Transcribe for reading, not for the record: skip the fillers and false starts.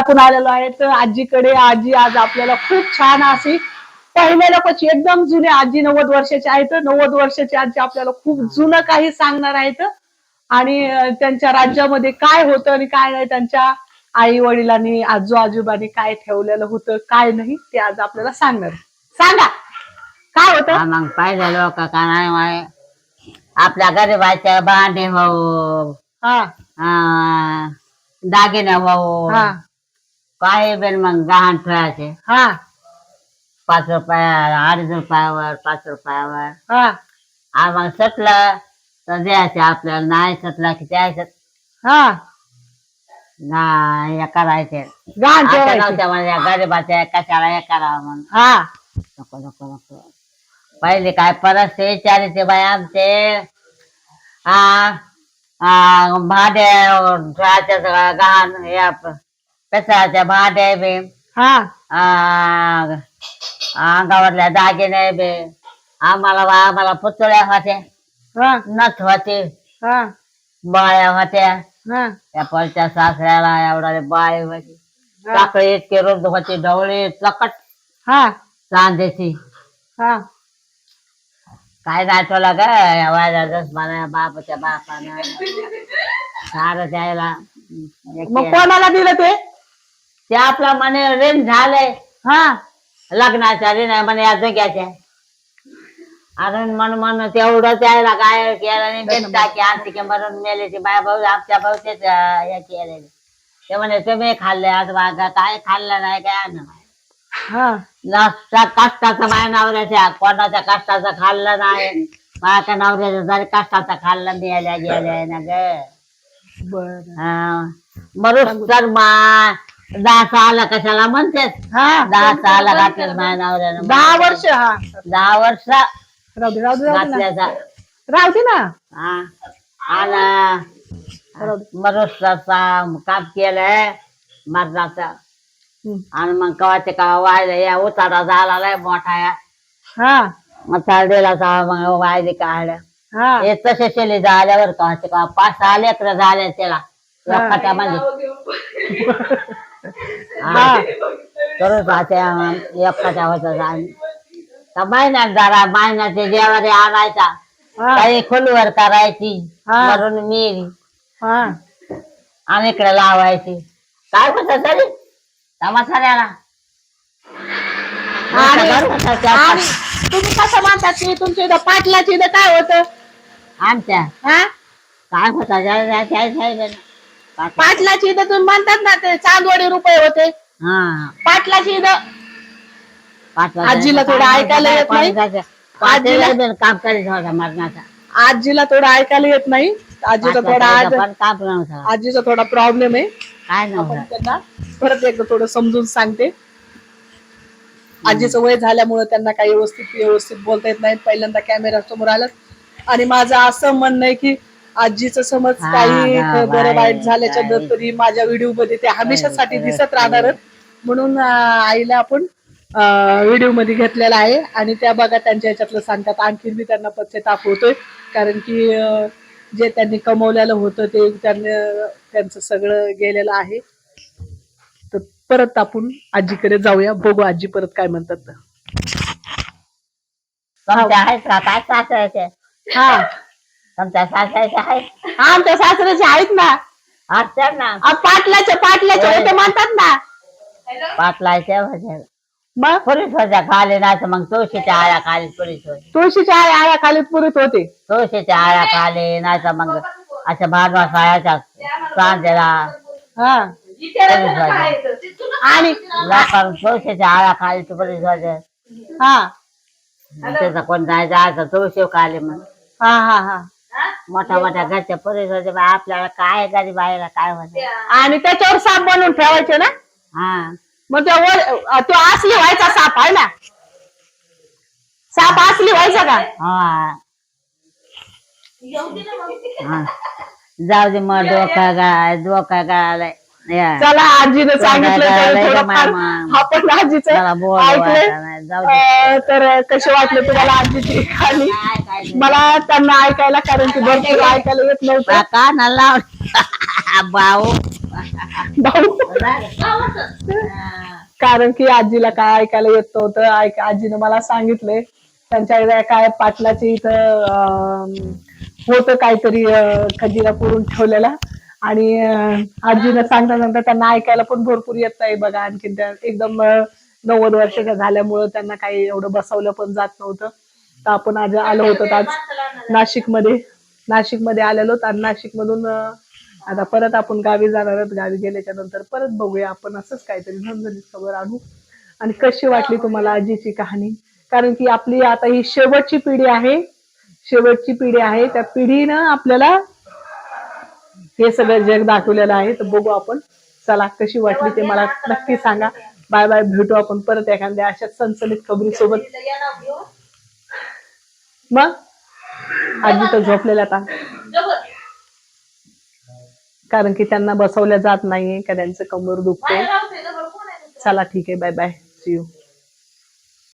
आपण आलेलो आहे तर आजीकडे. आजी आज आपल्याला खूप छान अशी पहिल्या लोकांची एकदम जुने आजी 90 वर्षाची आहेत. 90 वर्षाची आजी आपल्याला खूप जुनं काही सांगणार आहेत आणि त्यांच्या राज्यामध्ये काय होतं आणि काय नाही, त्यांच्या आई वडिलांनी आजोबांनी काय ठेवलेलं होतं काय नाही ते आज आपल्याला सांगणार. सांगा काय होतं. मग पाहिजे लोक का नाही आपल्या गरीबाच्या भांडे भाऊ दागिने भाऊ काय बेन मग गहाण ठेवायचे 5 रुपयावर 2.5 रुपयावर 5 रुपयावर मग सटलं तर द्यायचे आपल्याला, नाही सटला की द्यायचं नाही करायचे म्हणजे गरीबाच्या कशाला हे करावं म्हणून. नको नको नको. पहिले काय परत विचारायचे बाई आमचे भांडे ठेवायचे गहाण हे पेसाच्या भांडे बी अंगावरल्या दागिने बी आम्हाला पुतळ्या होत्या, नथ होते, बाया होत्या. त्या पलच्या सासऱ्याला एवढा बाय होती, साखळी इतके रुंद होती, ढवळी चकट चांदीची. काय नाही तुला ग वाजाच मला बापाच्या बापानं सारं द्यायला. मग कोणाला दिलं ते आपला म्हणे रेन झालंय लग्नाच्या रे नाही म्हणे या जग्याच्या अजून म्हणून तेवढं द्यायला काय केलं नाही. भेटता की आणते की मरून मेले बाय भाऊ आमच्या भाऊचेच हे केलेले. ते म्हणे तुम्ही खाल्ले आज वागा काय खाल्लं नाही काय कष्टाचं माझ्या नवऱ्याच्या कोणाच्या कष्टाचं खाल्लं नाही, माझ्या नवऱ्याचं जरी कष्टाचं खाल्लं द्यायला गेल्या ना ग. मरूस तर 10 साल कशाला म्हणतेस. 10 साल घातलं माझ्या नवऱ्यानं 10 वर्ष 10 वर्ष घातल्याचा राहते ना. आणि मरूसचा काम केलंय मरणाचा आणि मग कवाचे का वायले या उतारा झाला लय मोठा मग चाललेला मग वायले काढल्या हे तसे शेली झाल्यावर कवाचे का 5-6 लेकरं झाले त्याला एकखाट्यामध्ये. करूच एकखाट्या होत महिन्यात जरा महिन्याचे जेवारी आणायचा काही खोलीवर करायची म्हणून मिरी आणि इकडे लावायची काय होत तरी तमाशाला. तुम्ही कसं म्हणतात की तुमच्या इथं पाटलाची इथं काय होतं आमच्या काय होता पाटलाची इथं तुम्ही म्हणतात ना ते चांदवडी रुपये होते. पाटलाची इथं आजीला थोडं ऐकायला येत नाही. काम करायचं होता मरणाचा. आजीला थोडं ऐकायला येत नाही. आजीचा थोडा आजीचा थोडा प्रॉब्लेम आहे. काय आपण त्यांना परत एकदा थोडं समजून सांगते. आजीचं वय झाल्यामुळे त्यांना काही व्यवस्थित बोलता येत नाही. पहिल्यांदा कॅमेरा समोर आलं आणि माझं असं म्हणणं आहे की आजीचं समज काही बरं वाईट झाल्याच्या तरी माझ्या व्हिडिओ मध्ये ते हमेशासाठी दिसत राहणार. म्हणून आईला आपण व्हिडिओ मध्ये घेतलेला आहे आणि त्या बघा त्यांच्या ह्याच्यातलं सांगतात. आणखीन मी त्यांना पश्चाताप होतोय कारण की जे त्यांनी कमवलेलं होतं ते त्यांचं सगळं गेलेलं आहे. तर परत आपण आजीकडे जाऊया, बघू आजी परत काय म्हणतात. तुमच्या सासऱ्याचे आहेत आमच्या सासऱ्याचे आहेत ना. पाटल्याचे होते म्हणतात ना. पाटलाच्या मग पुरीत होत्या खाली नाही तर मग तुळशीच्या आळ्या खाली पुरीत होते. तुळशीच्या आळ्या खाली पुरीत होते. तुळशीच्या आळ्या खाली नाही तर मग अशा भाडवा सायाच्या सांजेला आणि तुळशीच्या आळ्या खाली पुरीत होते. त्याचा कोण नाही जायचं तुळशी खाली म्हणून मोठ्या मोठ्या घरच्या पुरीत होते. आपल्याला काय गरीब बाईला काय होते. आणि त्याच्यावर साप बनवून ठेवायचे ना. मग तो असली व्हायचा साप आहे ना. साप असली व्हायचा का. जाऊ दे मग डोका गाळालाय. चला आजीनं सांगितलं आपण आजीचं ऐकलंय. तर कसे वाटले तुम्हाला आजीची कहाणी. मला त्यांना ऐकायला कारण की भरपूर ऐकायला येत नव्हतं. का भाऊ भाऊ कारण की आजीला काय ऐकायला येत नव्हतं आजीनं मला सांगितलंय त्यांच्या काय पाटलाची इथं होतं काहीतरी खजिना पुरून ठेवलेला आणि आजीनं सांगता सांगता त्यांना ऐकायला पण भरपूर येत नाही बघा आणखीन त्या एकदम 90 वर्षाच्या झाल्यामुळं त्यांना काही एवढं बसवलं पण जात नव्हतं तर आपण आज आलो होतो आज नाशिकमध्ये आलेलो आणि नाशिक मधून आता परत आपण गावी जाणार आहोत गावी गेल्याच्या नंतर परत बघूया आपण असंच काहीतरी झणझणीत खबर आणू आणि कशी वाटली तुम्हाला आजीची कहाणी कारण की आपली आता ही शेवटची पिढी आहे त्या पिढीनं आपल्याला हे सगळं जग दाखवलेलं आहे तर बघू आपण चला कशी वाटली ते मला नक्की सांगा बाय बाय भेटू आपण परत एखाद्या अशा सनसनीत खबरी सोबत मग आजी तर झोपलेल्या आता कारण की त्यांना बसवल्या जात नाहीये का त्यांचं कंबर दुखते चला ठीक आहे बाय बाय सी यू